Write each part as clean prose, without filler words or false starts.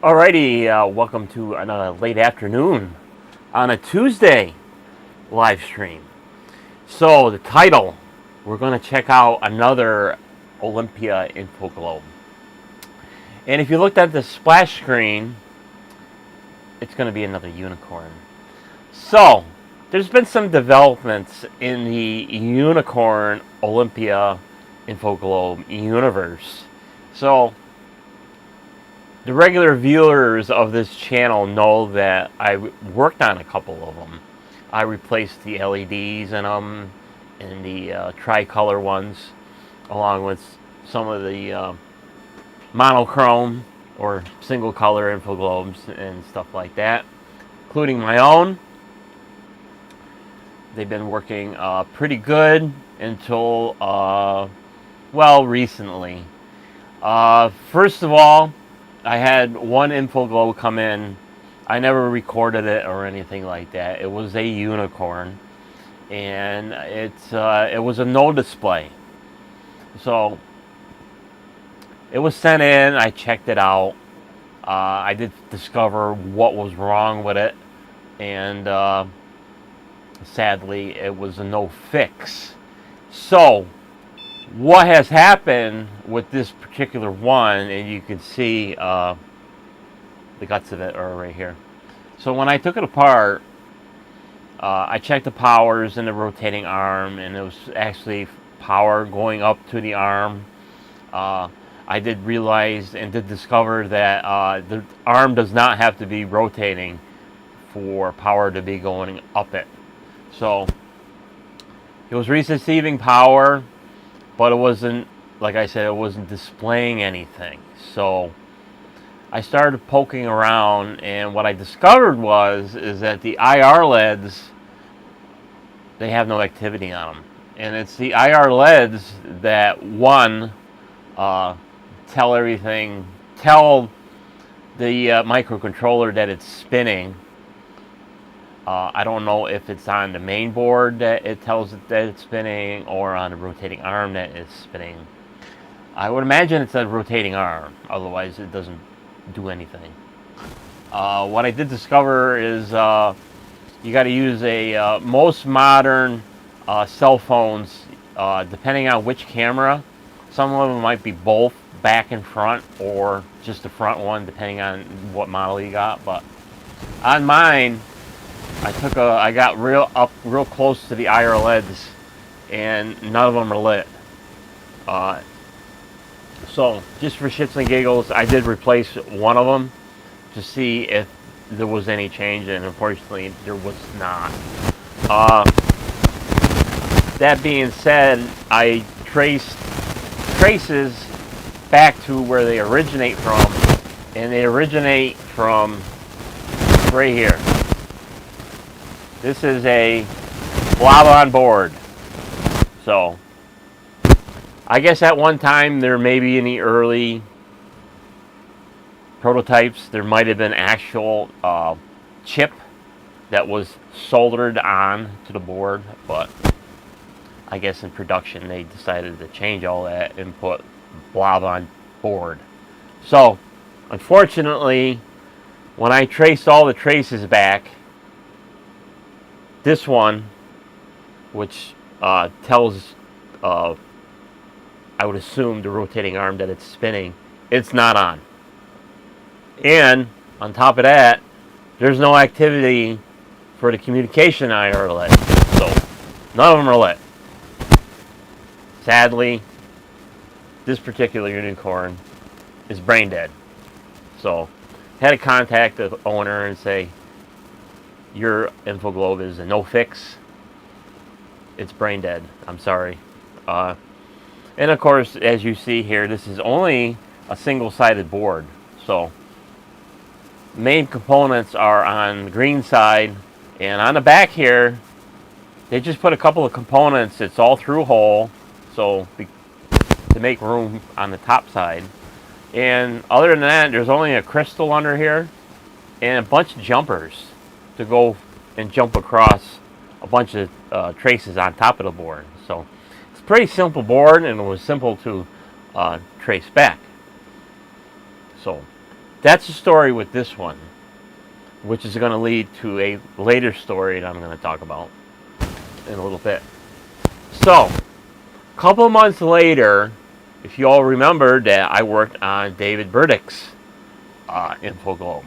Alrighty, welcome to another late afternoon on a Tuesday live stream. So the title, we're going to check out another Olympia info globe. And if you looked at the splash screen, it's going to be another unicorn. So there's been some developments in the unicorn Olympia info globe universe. So the regular viewers of this channel know that I worked on a couple of them. I replaced the LEDs in them and the tricolor ones, along with some of the monochrome or single color info globes and stuff like that, including my own. They've been working pretty good until, recently. First of all, I had one info globe come in. I never recorded it or anything like that. It was a unicorn, and it was a no display. So it was sent in. I checked it out. I did discover what was wrong with it, and sadly, it was a no fix. So what has happened with this particular one, and you can see the guts of it are right here. So when I took it apart, I checked the powers in the rotating arm, and it was actually power going up to the arm. I did realize and did discover that the arm does not have to be rotating for power to be going up it. So it was receiving power, but it wasn't, like I said, it wasn't displaying anything. So I started poking around, and what I discovered is that the IR LEDs, they have no activity on them. And it's the IR LEDs that, one, tell the microcontroller that it's spinning. I don't know if it's on the main board that it tells it that it's spinning, or on the rotating arm that it's spinning. I would imagine it's a rotating arm, otherwise it doesn't do anything. What I did discover is you got to use a most modern cell phones, depending on which camera. Some of them might be both back and front, or just the front one, depending on what model you got. But on mine, I got real close to the IR LEDs, and none of them are lit. So just for shits and giggles, I did replace one of them to see if there was any change, and unfortunately there was not. That being said, I traced traces back to where they originate from, and they originate from right here. This is a blob on board. So I guess at one time, there may be in the early prototypes, there might have been actual chip that was soldered on to the board, but I guess in production they decided to change all that and put blob on board. So unfortunately, when I traced all the traces back, this one, which tells, I would assume, the rotating arm that it's spinning, it's not on. And on top of that, there's no activity for the communication IR LED. So none of them are lit. Sadly, this particular unicorn is brain dead. So had to contact the owner and say, your info globe is a no fix. It's brain dead. I'm sorry. And of course, as you see here, this is only a single-sided board. So main components are on the green side, and on the back here, they just put a couple of components. It's all through hole, so to make room on the top side. And other than that, there's only a crystal under here and a bunch of jumpers to go and jump across a bunch of traces on top of the board. So it's a pretty simple board, and it was simple to trace back. So that's the story with this one, which is going to lead to a later story that I'm going to talk about in a little bit. So, a couple months later, if you all remember that I worked on David Burdick's info globe.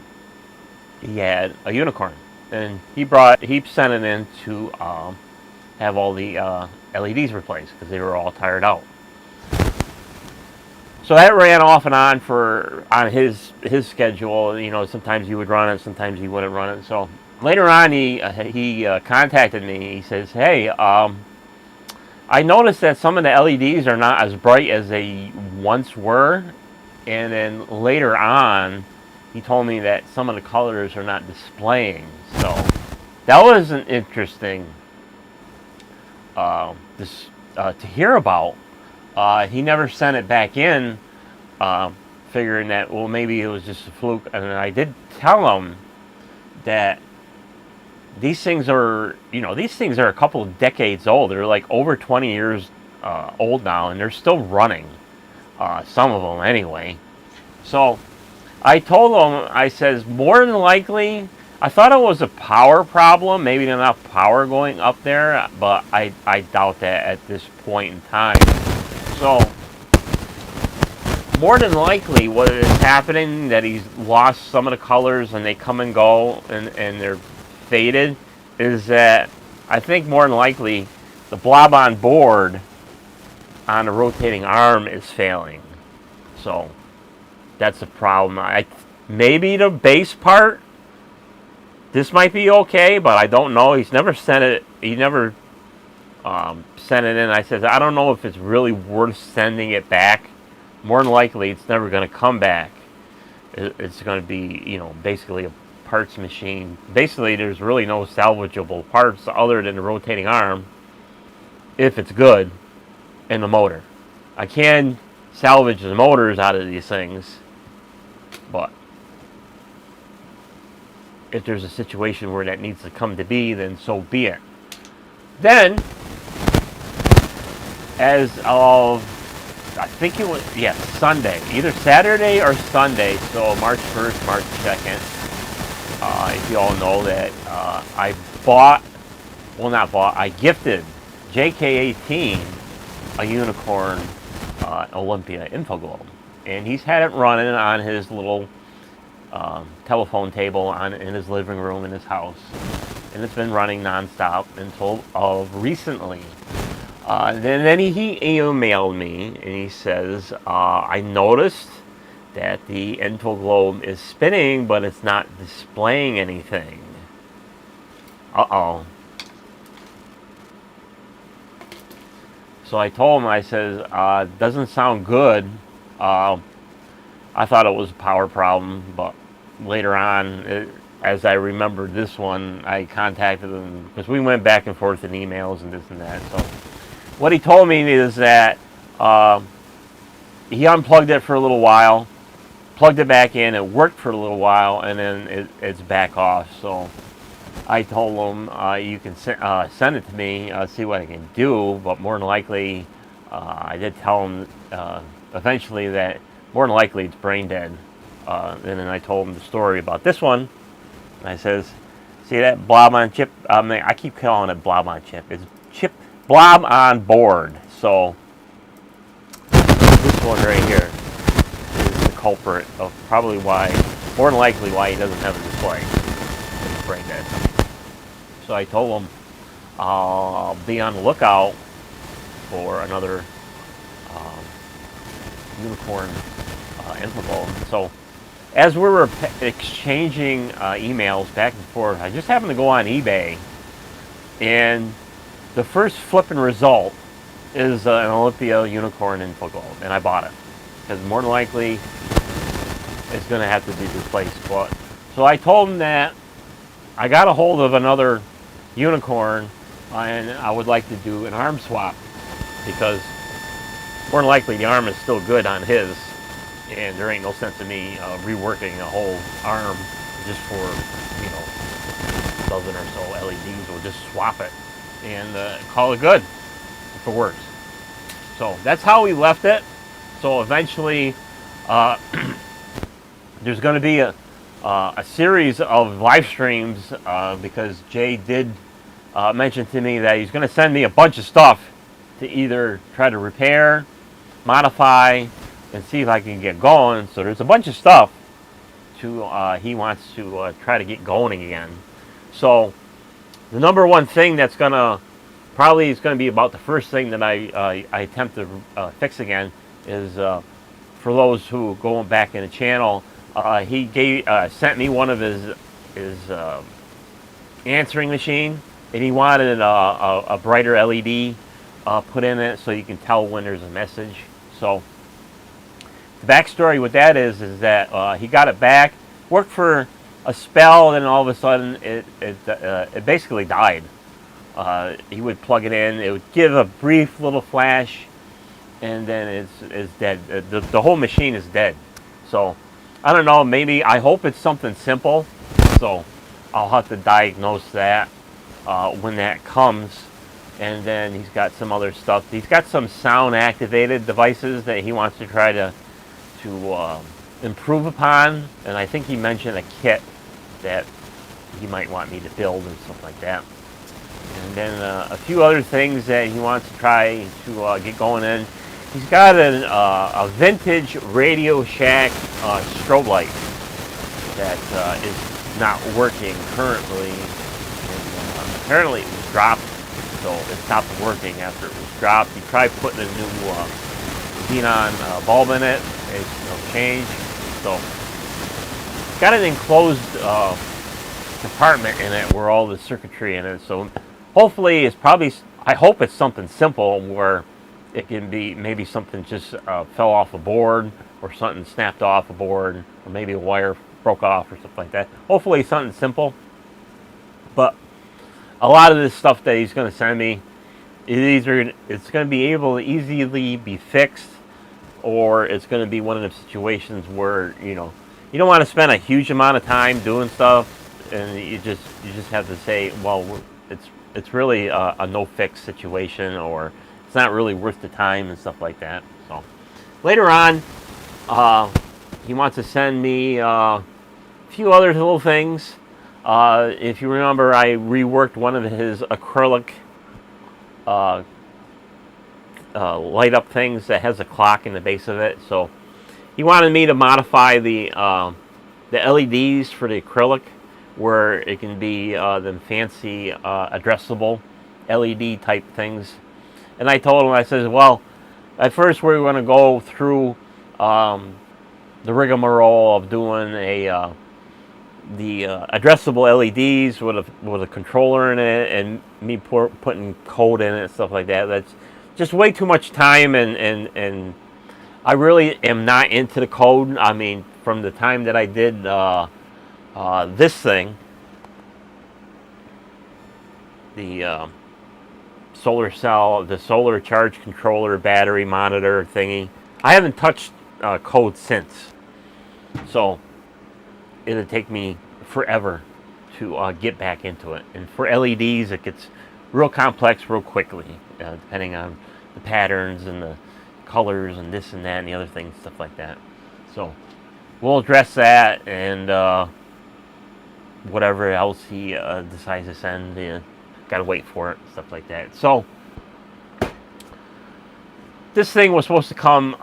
He had a unicorn, and he sent it in to have all the LEDs replaced because they were all tired out. So that ran off and on on his schedule. You know, sometimes he would run it, sometimes he wouldn't run it. So later on, he contacted me. He says, "Hey, I noticed that some of the LEDs are not as bright as they once were, and then later on, he told me that some of the colors are not displaying." So that was an interesting to hear about. He never sent it back in, figuring that, well, maybe it was just a fluke. And I did tell him that these things are a couple of decades old. They're like over 20 years old now, and they're still running. Some of them anyway. So I told him, I says, more than likely, I thought it was a power problem, maybe not enough power going up there, but I doubt that at this point in time. So, more than likely, what is happening, that he's lost some of the colors and they come and go and they're faded, is that I think more than likely the blob on board on the rotating arm is failing. So, that's a problem. Maybe the base part, this might be okay, but I don't know. He's never sent it. He never sent it in. I said, I don't know if it's really worth sending it back. More than likely, it's never going to come back. It's going to be, basically a parts machine. Basically, there's really no salvageable parts other than the rotating arm, if it's good, and the motor. I can salvage the motors out of these things, but if there's a situation where that needs to come to be, then so be it. Then, as of, I think it was, Sunday, either Saturday or Sunday, so March 1st, March 2nd, if you all know that I gifted JK18 a unicorn Olympia info globe. And he's had it running on his little telephone table in his living room in his house, and it's been running nonstop until recently. Then he emailed me and he says, I noticed that the info globe is spinning, but it's not displaying anything. So I told him, I says, doesn't sound good. I thought it was a power problem, but later on, as I remembered this one, I contacted him because we went back and forth in emails and this and that. So what he told me is that he unplugged it for a little while, plugged it back in, it worked for a little while, and then it's back off. So I told him, you can send it to me, see what I can do, but more than likely, I did tell him eventually that more than likely it's brain dead. And then I told him the story about this one. And I says, see that blob on chip? I keep calling it blob on chip. It's blob on board. So this one right here is the culprit of probably more than likely why he doesn't have a display. It's brain dead. So I told him I'll be on the lookout for another unicorn info globe. So as we were exchanging emails back and forth, I just happened to go on eBay, and the first flipping result is an Olympia unicorn info globe, and I bought it because more than likely it's going to have to be replaced. So I told him that I got a hold of another unicorn, and I would like to do an arm swap because more than likely the arm is still good on his, and there ain't no sense in me reworking a whole arm just for, a dozen or so LEDs. We'll just swap it and call it good if it works. So that's how we left it. So eventually there's going to be a series of live streams because Jay did mention to me that he's going to send me a bunch of stuff to either try to repair, modify, and see if I can get going. So there's a bunch of stuff to he wants to try to get going again. So the number one thing that's gonna probably is going to be about the first thing that I attempt to fix again is for those who going back in the channel. He sent me one of his answering machine, and he wanted a brighter LED put in it so you can tell when there's a message. So the backstory with that is that he got it back, worked for a spell, and all of a sudden it basically died. He would plug it in, it would give a brief little flash, and then it's dead. The whole machine is dead. So I don't know, maybe, I hope it's something simple. So I'll have to diagnose that when that comes. And then he's got some other stuff. He's got some sound activated devices that he wants to try to improve upon. And I think he mentioned a kit that he might want me to build and stuff like that. And then a few other things that he wants to try to get going in. He's got a vintage Radio Shack strobe light that is not working currently. And, apparently it was dropped, so it stopped working after it was dropped. He tried putting a new xenon bulb in it. It's no change. So it's got an enclosed compartment in it where all the circuitry in it. So hopefully it's probably, I hope it's something simple where it can be maybe something just fell off a board, or something snapped off a board, or maybe a wire broke off or something like that. Hopefully something simple. But a lot of this stuff that he's going to send me, it's going to be able to easily be fixed, or it's going to be one of the situations where you don't want to spend a huge amount of time doing stuff, and you just have to say, well, it's really a no fix situation, or it's not really worth the time and stuff like that. So later on, he wants to send me a few other little things. If you remember, I reworked one of his acrylic light up things that has a clock in the base of it. So he wanted me to modify the LEDs for the acrylic, where it can be them fancy addressable LED type things. And I told him, I says, well, at first we were going to go through the rigmarole of doing the addressable LEDs with a controller in it, and me putting code in it and stuff like that. That's just way too much time, and I really am not into the code. I mean, from the time that I did this thing, the solar cell, the solar charge controller, battery monitor thingy, I haven't touched code since. So it'll take me forever to get back into it. And for LEDs, it gets real complex real quickly, depending on the patterns and the colors and this and that and the other things, stuff like that. So we'll address that, and whatever else he decides to send, gotta wait for it, stuff like that. So this thing was supposed to come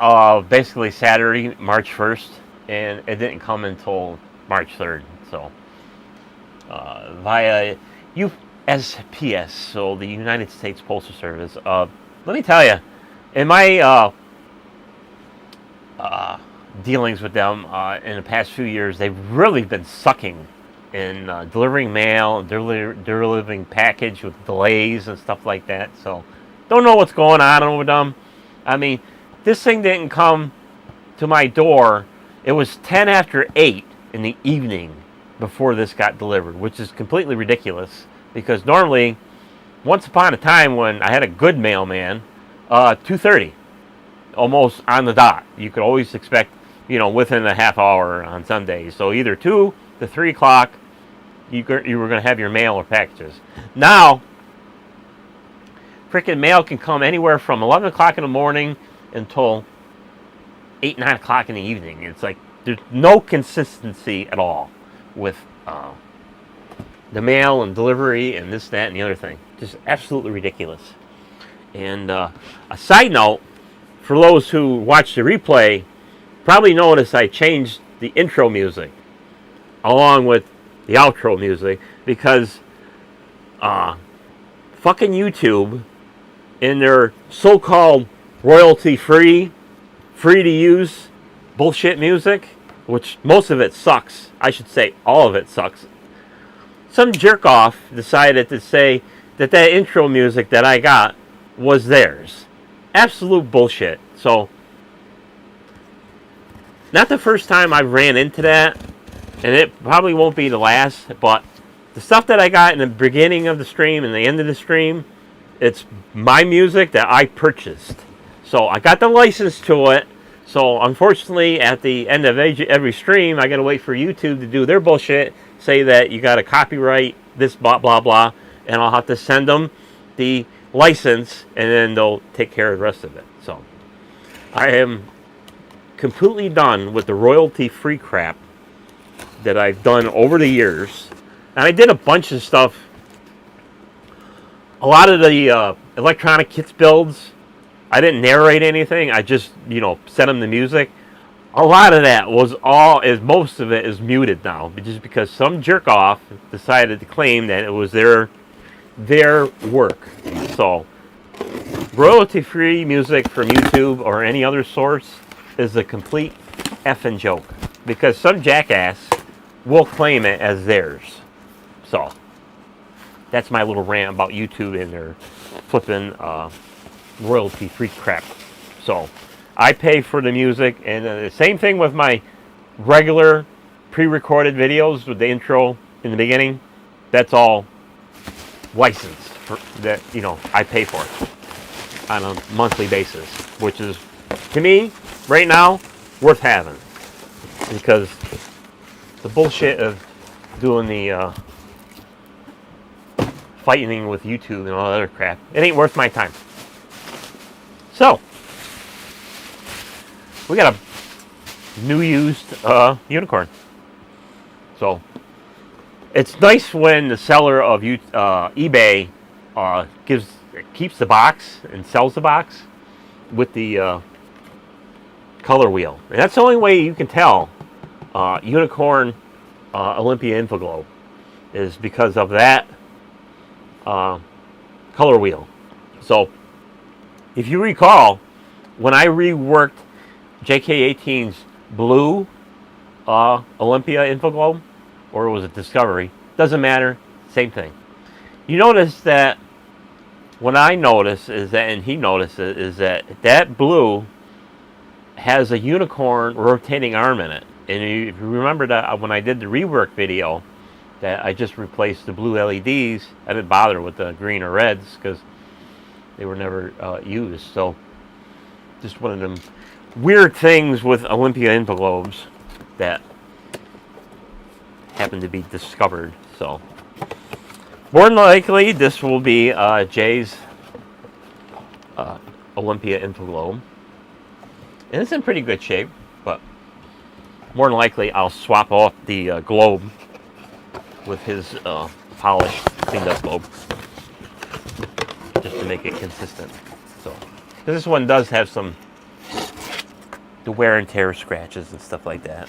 basically Saturday, March 1st, and it didn't come until March 3rd. So via USPS, so the United States Postal Service. Let me tell you, in my dealings with them in the past few years, they've really been sucking in delivering mail, delivering package with delays and stuff like that. So don't know what's going on with them. I mean, this thing didn't come to my door. It was 10 after 8 in the evening before this got delivered, which is completely ridiculous, because normally, once upon a time when I had a good mailman, 2:30, almost on the dot. You could always expect, within a half hour on some days. So either 2 to 3 o'clock, you were going to have your mail or packages. Now, freaking mail can come anywhere from 11 o'clock in the morning until 8, 9 o'clock in the evening. It's like there's no consistency at all with the mail and delivery and this, that, and the other thing. Just absolutely ridiculous. And a side note, for those who watch the replay, probably notice I changed the intro music along with the outro music because fucking YouTube, in their so-called royalty-free, free-to-use bullshit music, which most of it sucks. I should say all of it sucks. Some jerk-off decided to say that intro music that I got was theirs. Absolute bullshit. So, not the first time I've ran into that, and it probably won't be the last, but the stuff that I got in the beginning of the stream and the end of the stream, it's my music that I purchased. So I got the license to it. So unfortunately, at the end of every stream, I got to wait for YouTube to do their bullshit, say that you got to copyright this, blah, blah, blah, and I'll have to send them the license, and then they'll take care of the rest of it. So I am completely done with the royalty-free crap that I've done over the years. And I did a bunch of stuff. A lot of the electronic kits builds, I didn't narrate anything. I just, sent them the music. A lot of that was most of it is muted now, just because some jerk off decided to claim that it was their work. So, royalty-free music from YouTube or any other source is a complete effing joke, because some jackass will claim it as theirs. So, that's my little rant about YouTube and their flipping royalty-free crap. So, I pay for the music, and the same thing with my regular pre-recorded videos with the intro in the beginning. That's all licensed that I pay for on a monthly basis, which is, to me, right now, worth having, because the bullshit of doing the fighting with YouTube and all that other crap, it ain't worth my time. So, we got a new used unicorn. So, it's nice when the seller of eBay keeps the box and sells the box with the color wheel. And that's the only way you can tell unicorn Olympia Infoglobe, is because of that color wheel. So, if you recall, when I reworked JK18's blue Olympia Infoglobe, or was it Discovery? Doesn't matter, same thing. You notice that what I notice is that, and he notices, is that blue has a unicorn rotating arm in it. And if you remember that when I did the rework video, that I just replaced the blue LEDs. I didn't bother with the green or reds because they were never used. So just one of them weird things with Olympia Infoglobes that happened to be discovered. So more than likely, this will be Jay's Olympia Infoglobe. And it's in pretty good shape, but more than likely I'll swap off the globe with his polished, cleaned up globe, just to make it consistent. So, because this one does have the wear and tear scratches and stuff like that.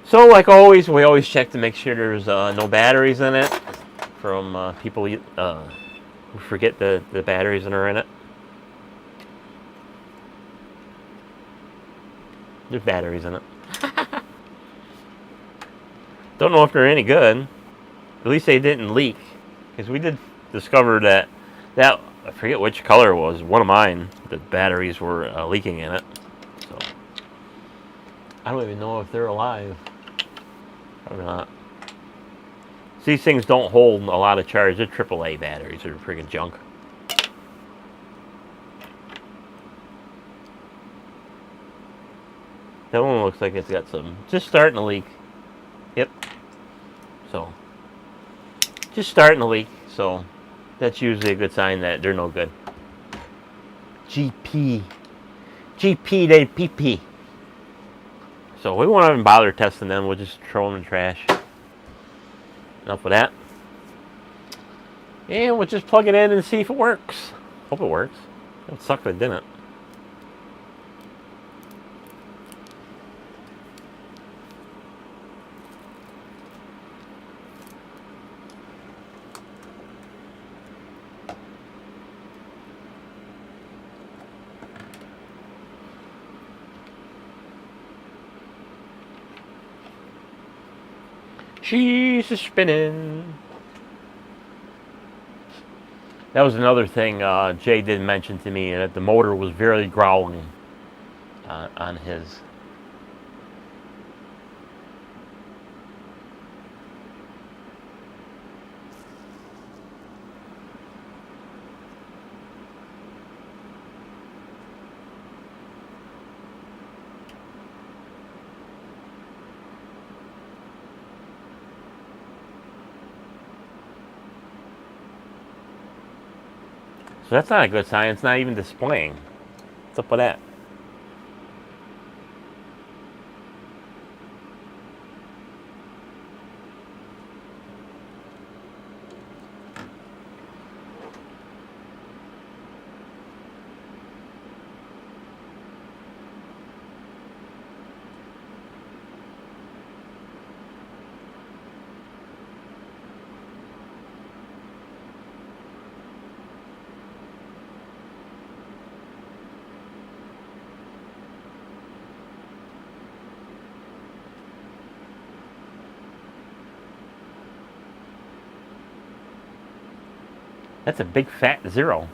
So like always, we always check to make sure there's no batteries in it from people who forget the batteries that are in it. There's batteries in it. Don't know if they're any good. At least they didn't leak. Because we did discover that I forget which color it was, one of mine, the batteries were leaking in it. So I don't even know if they're alive. Probably not. These things don't hold a lot of charge. They're AAA batteries. They're freaking junk. That one looks like it's got some, just starting to leak. Yep. So, just starting to leak. So, that's usually a good sign that they're no good. GP. GP de PP. So we won't even bother testing them. We'll just throw them in the trash. Enough of that. And we'll just plug it in and see if it works. Hope it works. It would suck if it didn't. She's spinning. That was another thing Jay did mention to me, that the motor was very growling on his. So that's not a good sign. It's not even displaying. What's up with that? That's a big fat 0.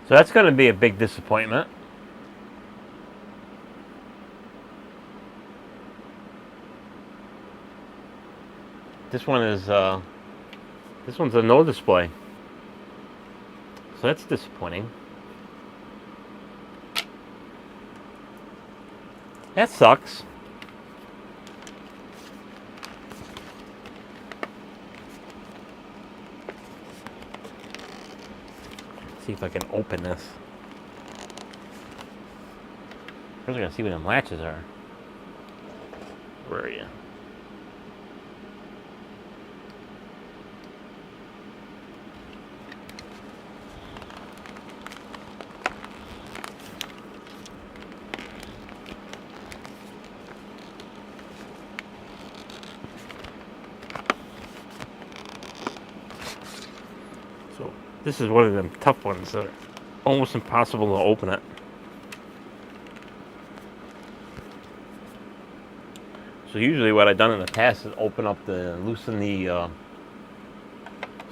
So that's going to be a big disappointment. This one is this one's a no display. So that's disappointing. That sucks. See if I can open this. First, I gotta see what them latches are. Where are you? This is one of them tough ones that are almost impossible to open it. So usually what I've done in the past is loosen the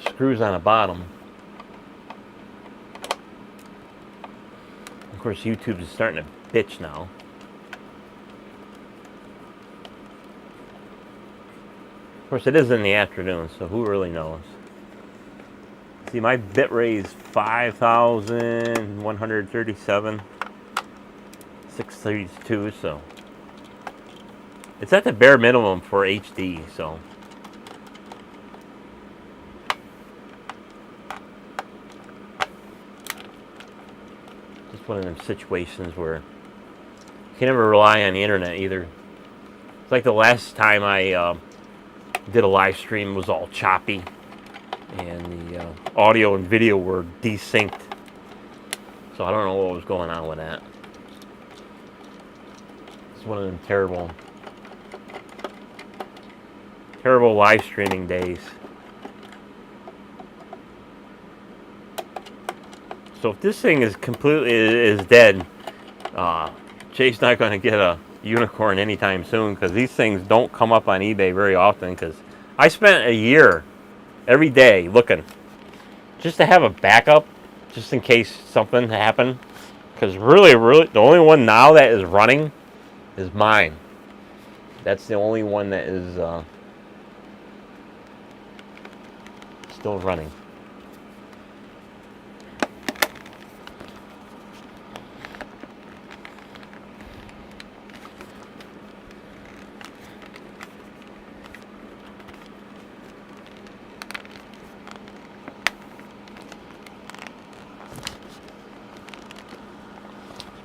screws on the bottom. Of course, YouTube is starting to bitch now. Of course, it is in the afternoon, so who really knows? See, my bit rate is 5,137, 632, so it's at the bare minimum for HD, so just one of them situations where you can never rely on the internet either. It's like the last time I did a live stream, was all choppy, and the audio and video were desynced. So I don't know what was going on with that. It's one of them terrible live streaming days. So if this thing is completely dead, Jay's not going to get a unicorn anytime soon, because these things don't come up on eBay very often. Because I spent a year every day looking just to have a backup, just in case something happened. Because really, the only one now that is running is mine. That's the only one that is still running.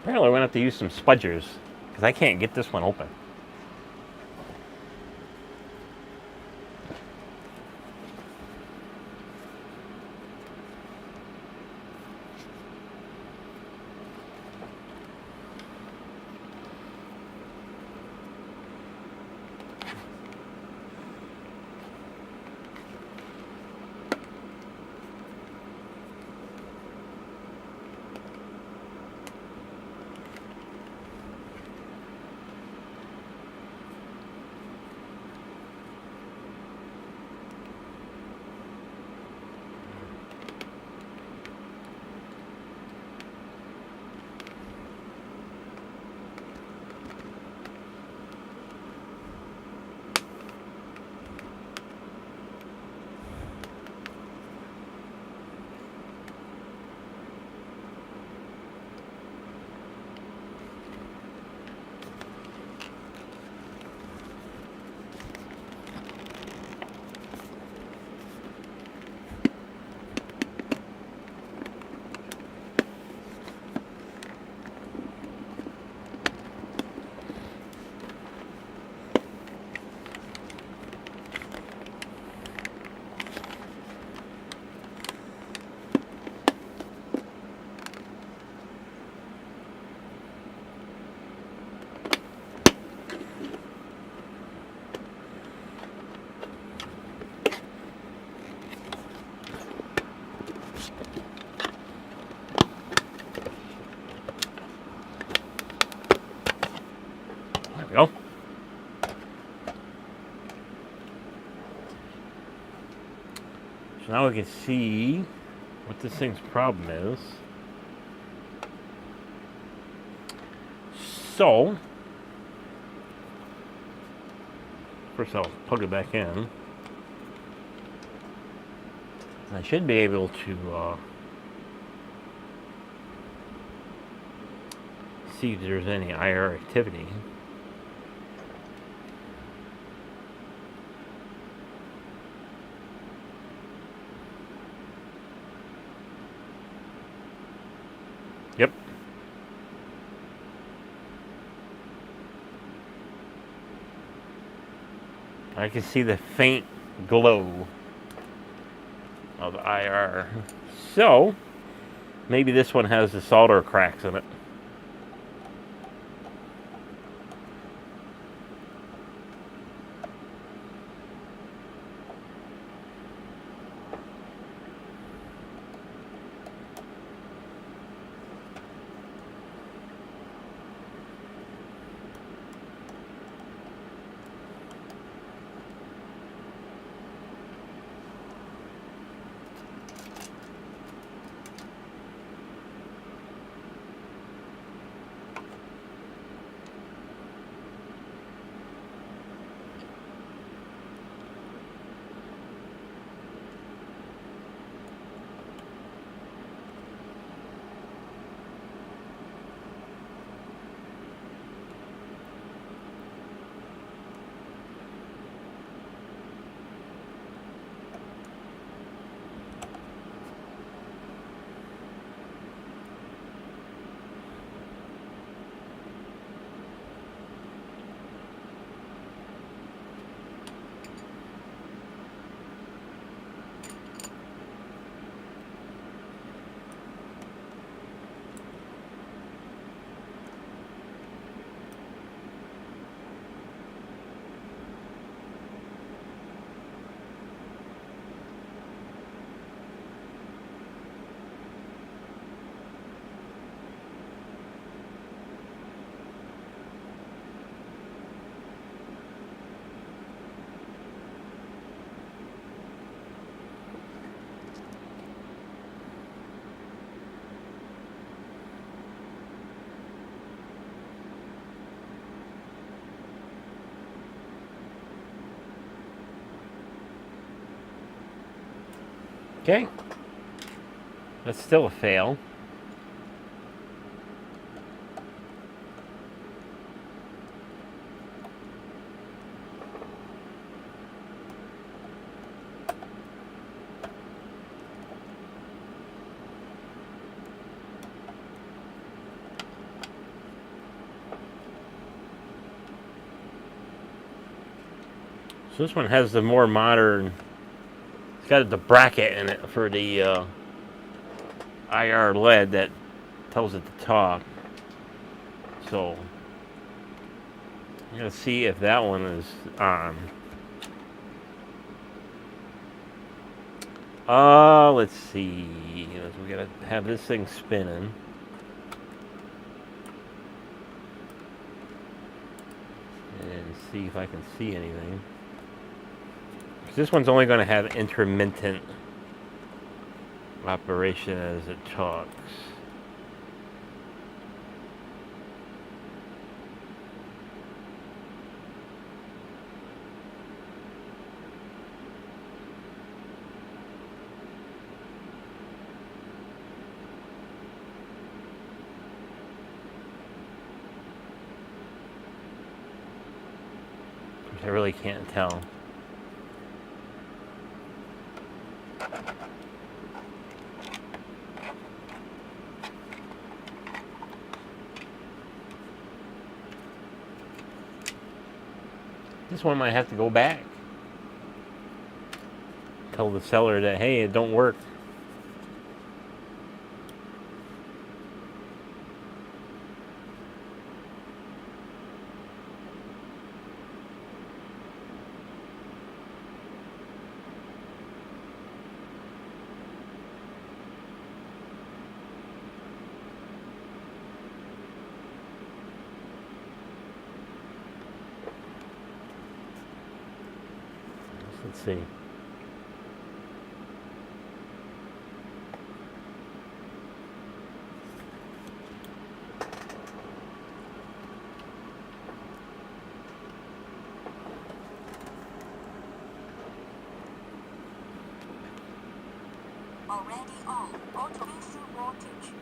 Apparently, we're going to have to use some spudgers, because I can't get this one open. There we go. So now we can see what this thing's problem is. So, first I'll plug it back in. I should be able to see if there's any IR activity. Yep. I can see the faint glow of IR. So, maybe this one has the solder cracks in it. Okay. That's still a fail. So this one has the more modern, it's got the bracket in it for the IR LED that tells it to talk. So I'm gonna see if that one is on. Let's see. We gotta have this thing spinning. And see if I can see anything. This one's only going to have intermittent operation as it talks. I really can't tell. This one might have to go back. Tell the seller that, hey, it don't work. Let's see. Already on. Auto issue voltage.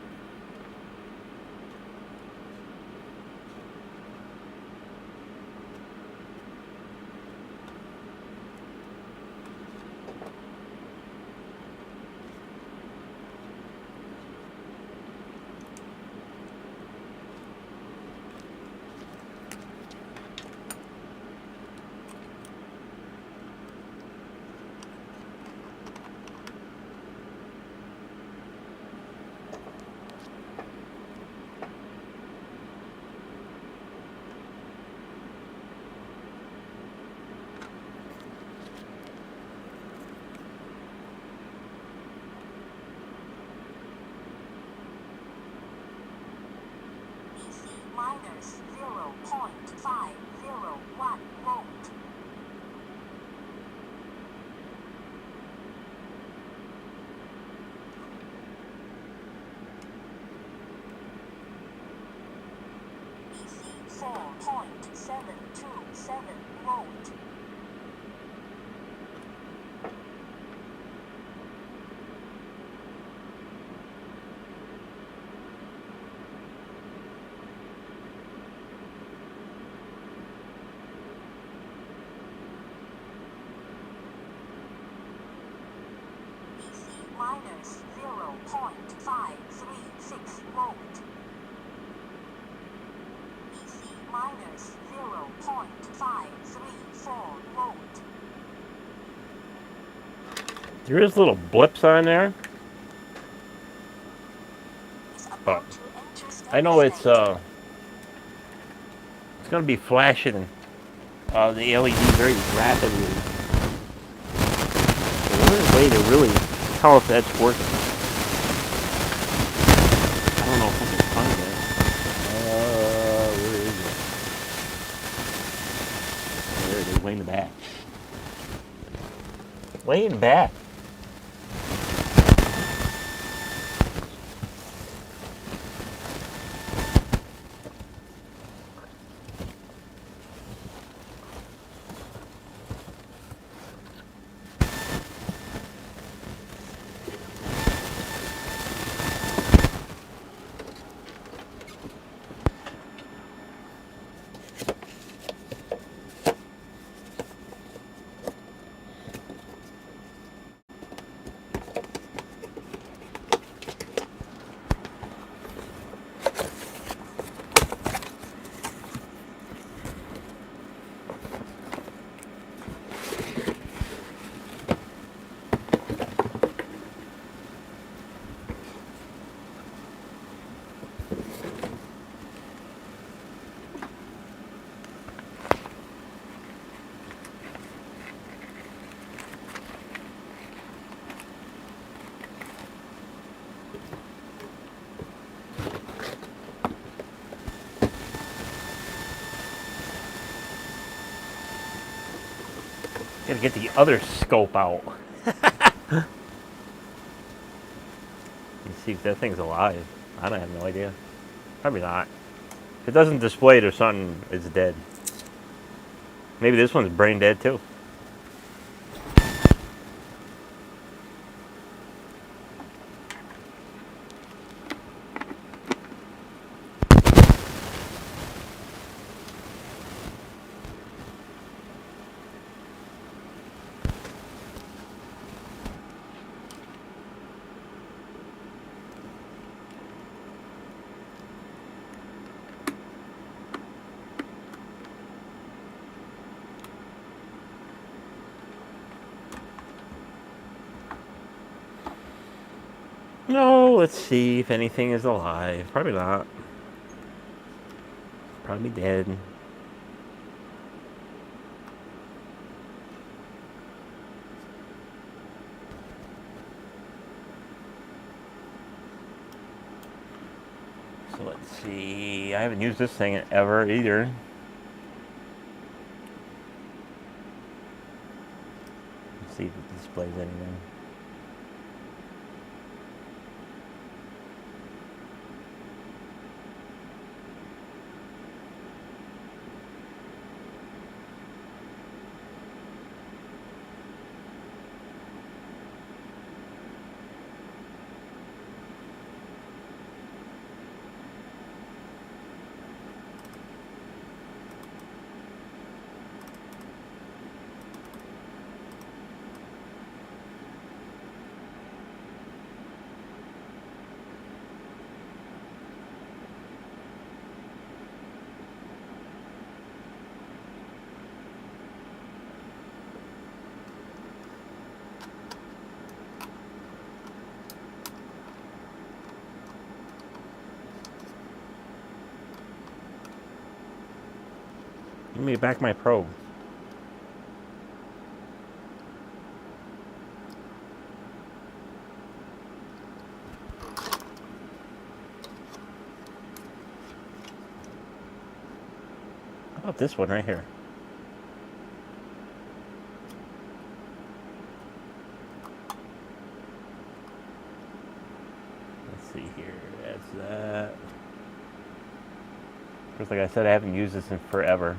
Minus 0.501 volt. DC 4.727 volt. Minus 0.536 volt. DC minus 0.534 volt. There is little blips on there. But I know it's going to be flashing the LED very rapidly. There's a way to really tell if that's working. I don't know if I can find it. Where is it? There it is, way in the back. Way in the back. Gotta get the other scope out. Let's see if that thing's alive. I don't have no idea. Probably not. If it doesn't display it or something, it's dead. Maybe this one's brain dead too. No, let's see if anything is alive. Probably not. Probably dead. So let's see. I haven't used this thing ever either. Let's see if it displays anything. Give me back my probe. How about this one right here? Let's see here. That's that. Of course, like I said, I haven't used this in forever.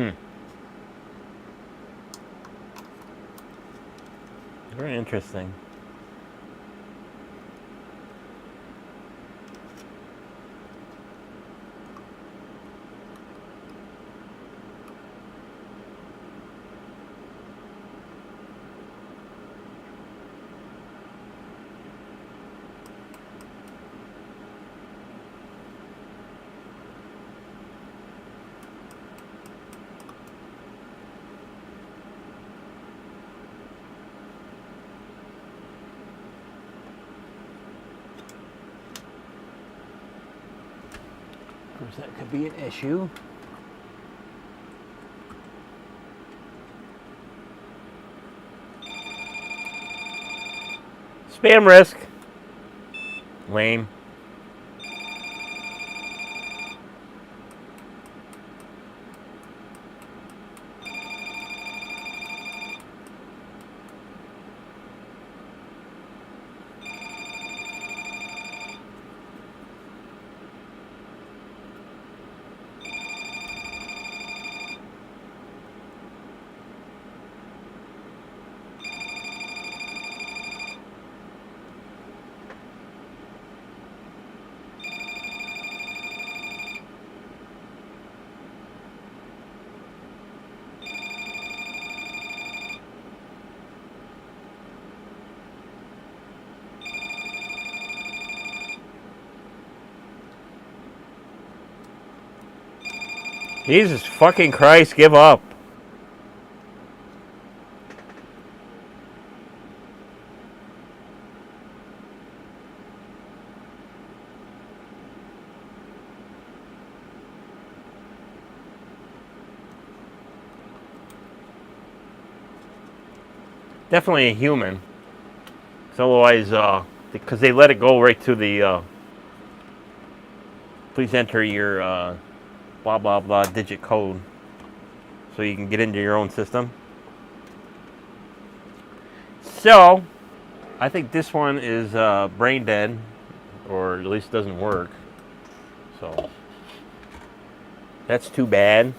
Hmm. Very interesting. Of course, that could be an issue. Spam risk. Lame. Jesus fucking Christ, give up. Definitely a human. Because otherwise, because they let it go right to the, please enter your blah blah blah digit code so you can get into your own system. So, I think this one is brain dead, or at least doesn't work. So, that's too bad.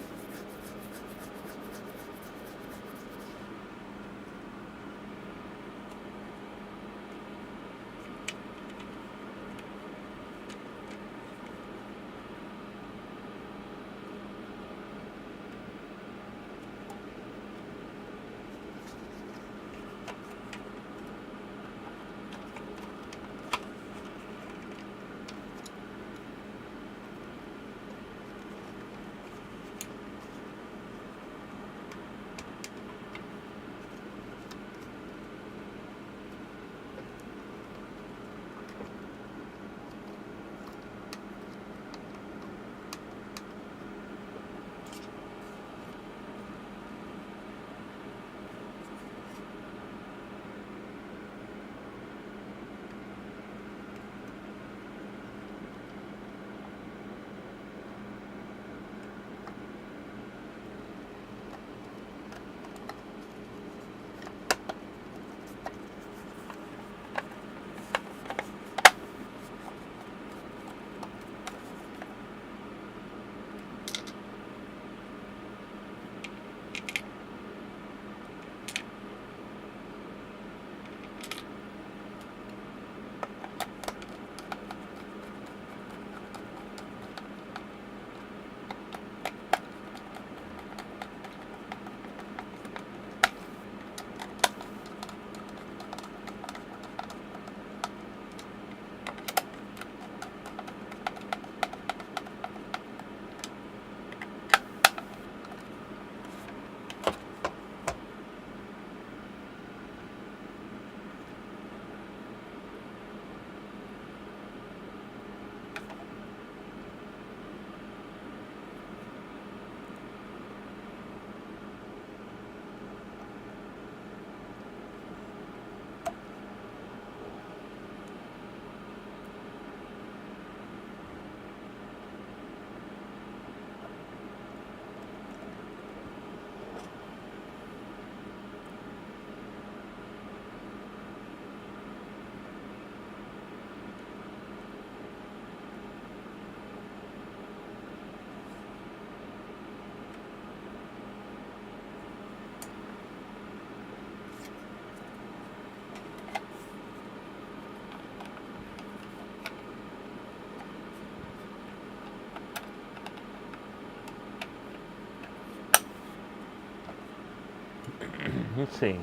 Let's see.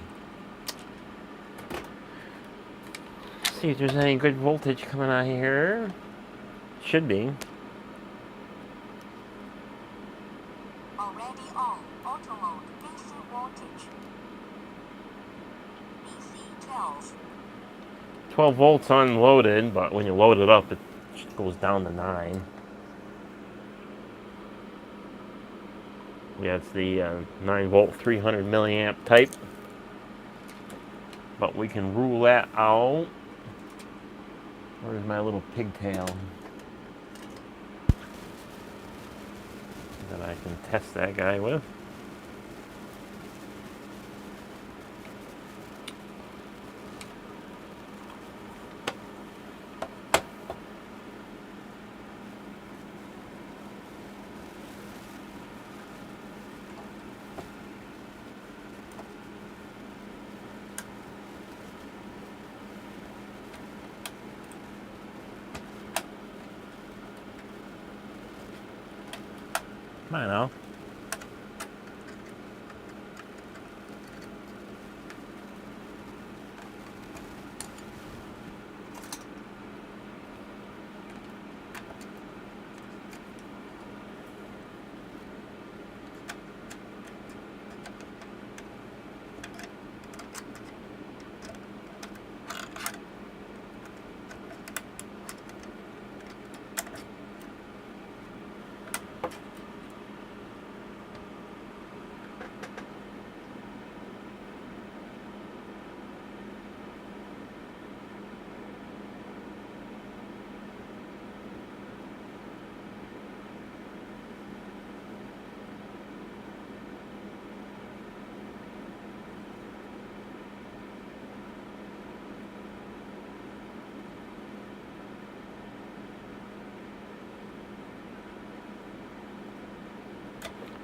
See if there's any good voltage coming out here. Should be. Already on. Auto mode. DC voltage. DC 12. 12 volts unloaded, but when you load it up, it goes down to 9. Yeah, it's the 9 volt 300 milliamp type. But we can rule that out. Where's my little pigtail? That I can test that guy with. I know.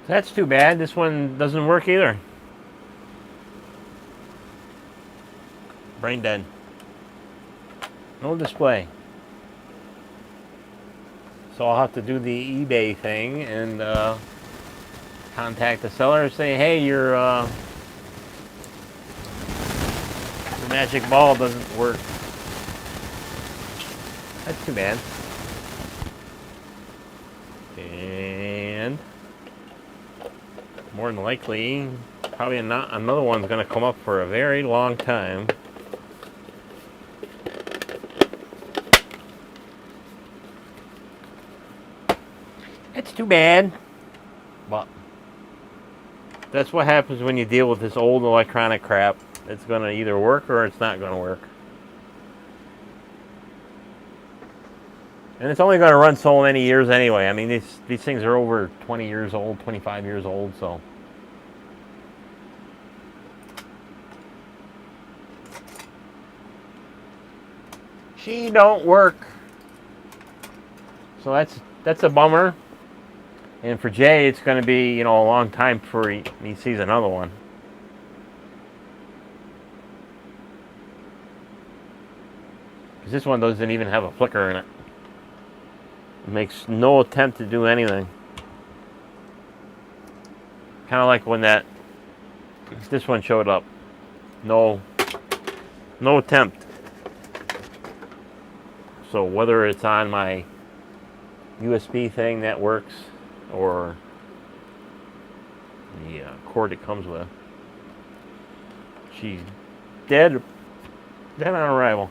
That's too bad. This one doesn't work either. Brain dead. No display. So I'll have to do the eBay thing and contact the seller and say, hey, your magic ball doesn't work. That's too bad. And more than likely, probably not another one's going to come up for a very long time. It's too bad. But that's what happens when you deal with this old electronic crap. It's going to either work or it's not going to work. And it's only going to run so many years anyway. I mean, these things are over 20 years old, 25 years old, so. She don't work. So that's a bummer. And for Jay, it's going to be, a long time before he sees another one. Because this one doesn't even have a flicker in it. It makes no attempt to do anything. Kind of like when this one showed up. No attempt. So whether it's on my USB thing that works or the cord it comes with, she's dead on arrival.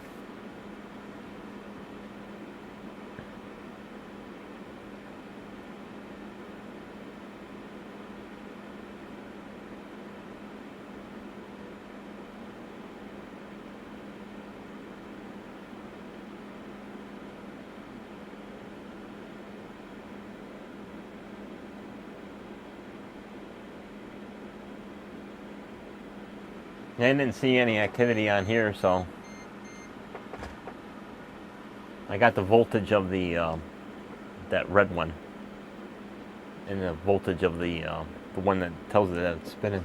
I didn't see any activity on here, so I got the voltage of the that red one, and the voltage of the one that tells it that it's spinning.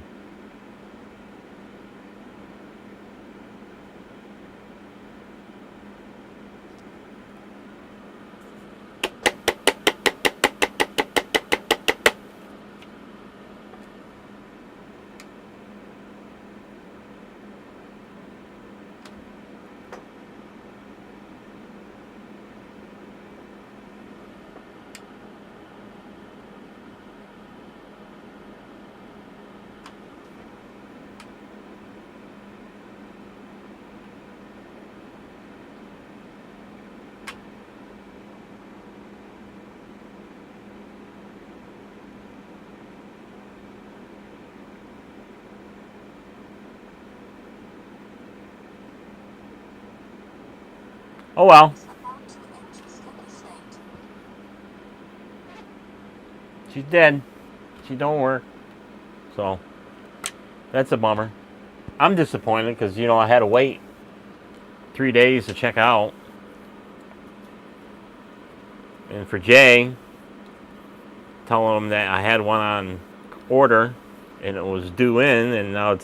Oh well. is about to enter steady state. She's dead. She don't work. So that's a bummer. I'm disappointed because I had to wait 3 days to check out, and for Jay, telling him that I had one on order and it was due in, and now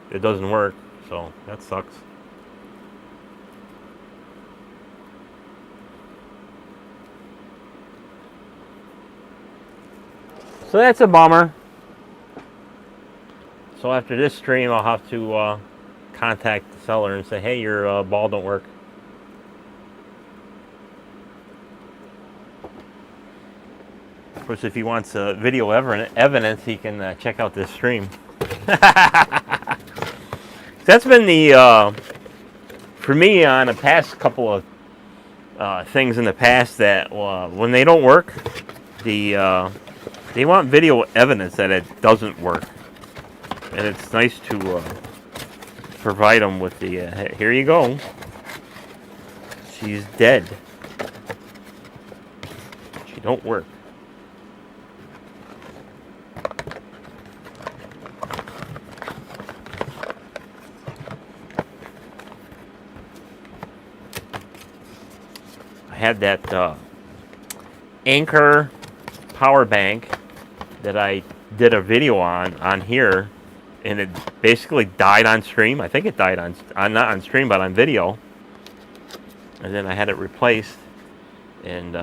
it doesn't work. So that sucks. So that's a bummer. So after this stream, I'll have to contact the seller and say, "Hey, your ball don't work." Of course, if he wants video evidence, he can check out this stream. That's been the for me on the past couple of things in the past that when they don't work, they want video evidence that it doesn't work, and it's nice to provide them with the here you go. She's dead. She don't work. I had that Anchor power bank that I did a video on here, and it basically died on stream. I think it died on not on stream, but on video. And then I had it replaced and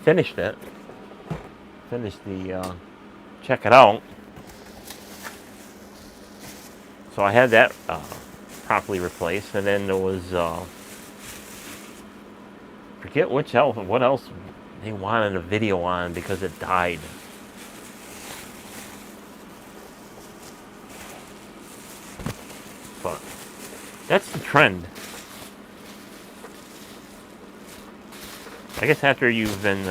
finished it. Finished the check it out. So I had that properly replaced, and then there was forget what else they wanted a video on because it died. But that's the trend. I guess after you've been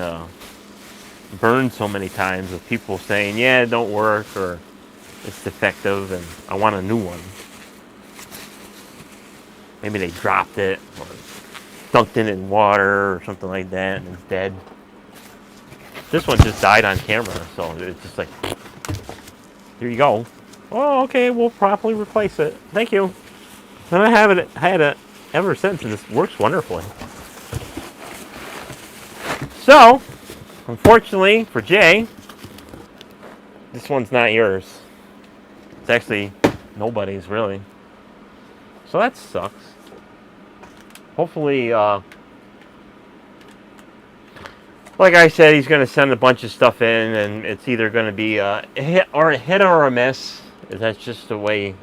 burned so many times with people saying, yeah, it don't work, or it's defective and I want a new one. Maybe they dropped it or dunked it in water or something like that and it's dead. This one just died on camera, so it's just like, here you go. Oh, okay, we'll properly replace it. Thank you. And I had it ever since, and this works wonderfully. So, unfortunately for Jay, this one's not yours. It's actually nobody's, really. So that sucks. Hopefully, like I said, he's going to send a bunch of stuff in, and it's either going to be a hit or a miss. That's just the way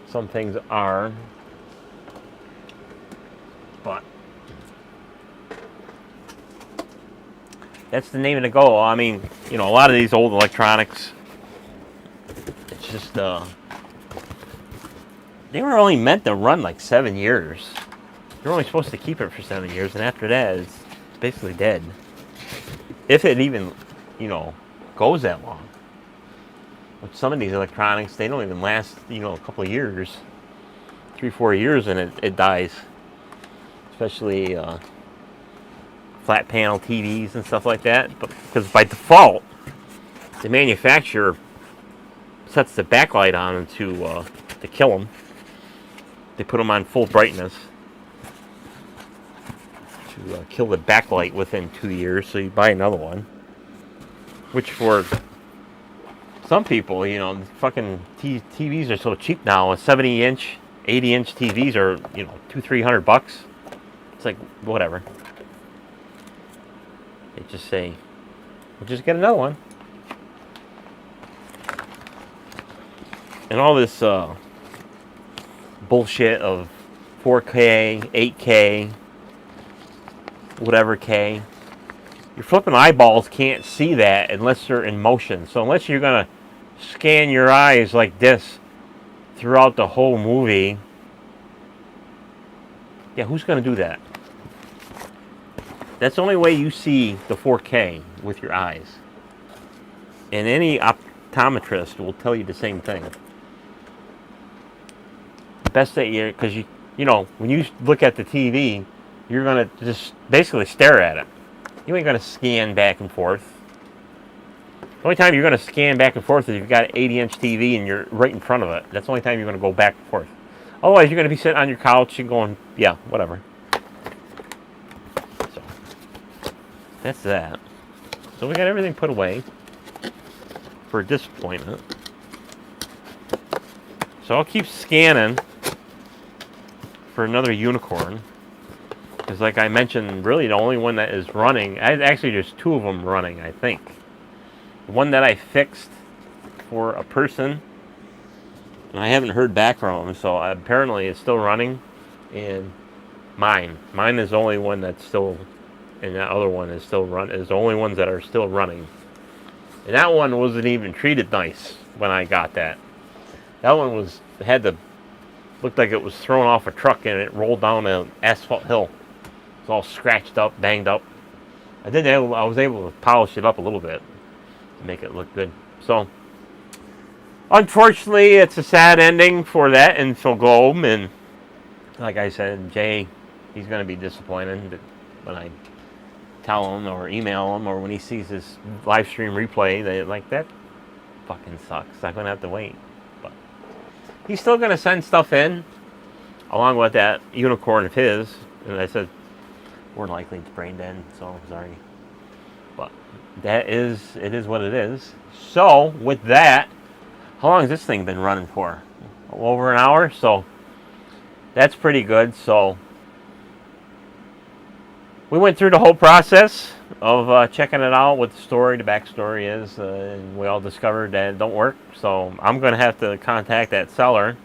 some things are. But that's the name of the goal. I mean, a lot of these old electronics, it's just they were only meant to run like 7 years. You're only supposed to keep it for 7 years, and after that, it's basically dead. If it even, goes that long. With some of these electronics, they don't even last, a couple of years. 3-4 years, and it dies. Especially flat panel TVs and stuff like that. But because by default, the manufacturer sets the backlight on them to kill them. They put them on full brightness to kill the backlight within 2 years, so you buy another one. Which for some people, fucking TVs are so cheap now. A 70-inch, 80-inch TVs are, $200-300. It's like, whatever. They just say, we'll just get another one. And all this bullshit of 4K, 8K, whatever K. Your flipping eyeballs can't see that unless they're in motion. So unless you're going to scan your eyes like this throughout the whole movie, yeah, who's going to do that? That's the only way you see the 4K, with your eyes. And any optometrist will tell you the same thing. Best that because when you look at the TV, you're going to just basically stare at it. You ain't going to scan back and forth. The only time you're going to scan back and forth is if you've got an 80-inch TV and you're right in front of it. That's the only time you're going to go back and forth. Otherwise, you're going to be sitting on your couch and going, yeah, whatever. So, that's that. So we got everything put away for disappointment. So I'll keep scanning for another unicorn. Because like I mentioned, really the only one that is running, actually there's two of them running, I think. The one that I fixed for a person, and I haven't heard back from him, so apparently it's still running. And mine is the only one that's still, and that other one is still is the only ones that are still running. And that one wasn't even treated nice when I got that. That one looked like it was thrown off a truck and it rolled down an asphalt hill. It's all scratched up, banged up. I was able to polish it up a little bit to make it look good. So, unfortunately, it's a sad ending for that Infoglobe. And like I said, Jay, he's going to be disappointed when I tell him or email him, or when he sees this live stream replay, that fucking sucks. I'm going to have to wait. But he's still going to send stuff in along with that unicorn of his. And I said, more likely it's brain dead, so sorry. But it is what it is. So with that, how long has this thing been running for? Over an hour, so that's pretty good. So we went through the whole process of checking it out, what the backstory is, and we all discovered that it don't work. So I'm going to have to contact that seller,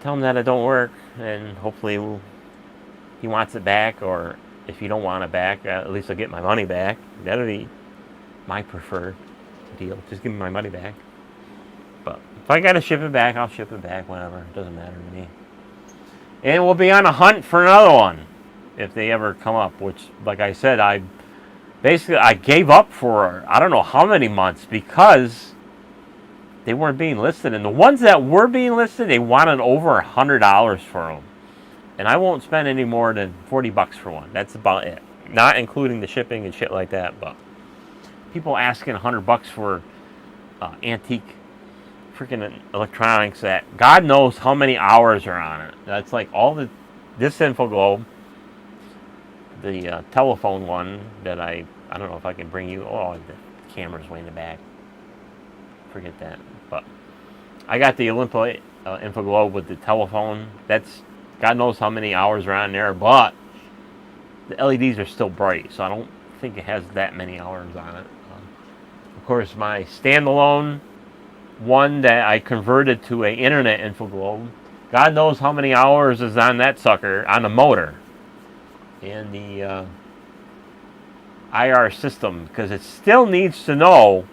tell him that it don't work, and hopefully he wants it back, or if you don't want it back, at least I'll get my money back. That'll be my preferred deal. Just give me my money back. But if I gotta ship it back, I'll ship it back, whatever. It doesn't matter to me. And we'll be on a hunt for another one if they ever come up, which, like I said, I gave up for I don't know how many months because they weren't being listed. And the ones that were being listed, they wanted over $100 for them. And I won't spend any more than $40 for one. That's about it. Not including the shipping and shit like that. But people asking $100 for antique freaking electronics that God knows how many hours are on it. That's like this Infoglobe, the telephone one that I don't know if I can bring you. Oh, the camera's way in the back. Forget that. But I got the Olympia Infoglobe with the telephone. That's God knows how many hours are on there, but the LEDs are still bright, so I don't think it has that many hours on it. Of course, my standalone one that I converted to an internet Infoglobe, God knows how many hours is on that sucker, on the motor. And the IR system, because it still needs to know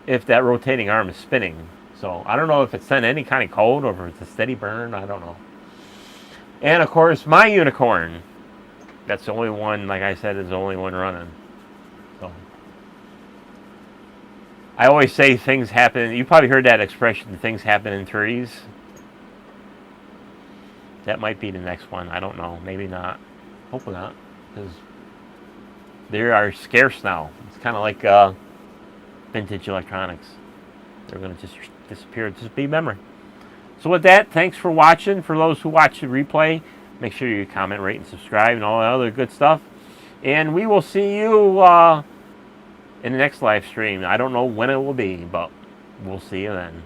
if that rotating arm is spinning. So I don't know if it sent any kind of code or if it's a steady burn, I don't know. And of course, my unicorn. That's the only one, like I said, is the only one running. So I always say things happen. You probably heard that expression, things happen in threes. That might be the next one. I don't know. Maybe not. Hopefully not. Because they are scarce now. It's kind of like vintage electronics. They're going to just disappear. Just be memory. So with that, thanks for watching. For those who watch the replay, make sure you comment, rate, and subscribe, and all that other good stuff. And we will see you in the next live stream. I don't know when it will be, but we'll see you then.